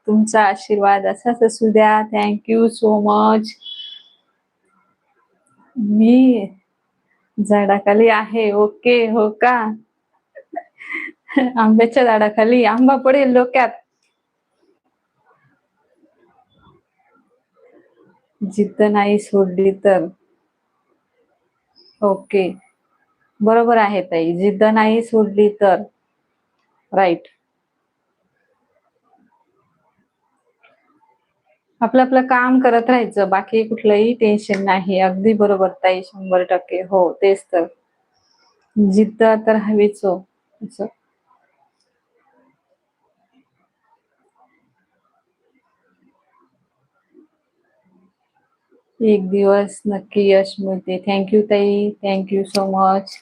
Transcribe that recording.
तुमचा आशीर्वाद असाच असू द्या. Thank you so much. मी झाडाखाली आहे. ओके. हो का? आंब्याच्या झाडाखाली आंबा पडेल डोक्यात. जिद्द नाही सोडली तर. ओके. बरोबर आहे ताई. जिद्द नाही सोडली तर. राईट. आपलं आपलं काम करत राहायचं. बाकी कुठलंही टेन्शन नाही. अगदी बरोबर ताई. 100%. हो, तेच तर. जिद्द तर हवीच हो. असं. एक दिवस नक्की यश मिळते. थँक्यू ताई. Thank you so much.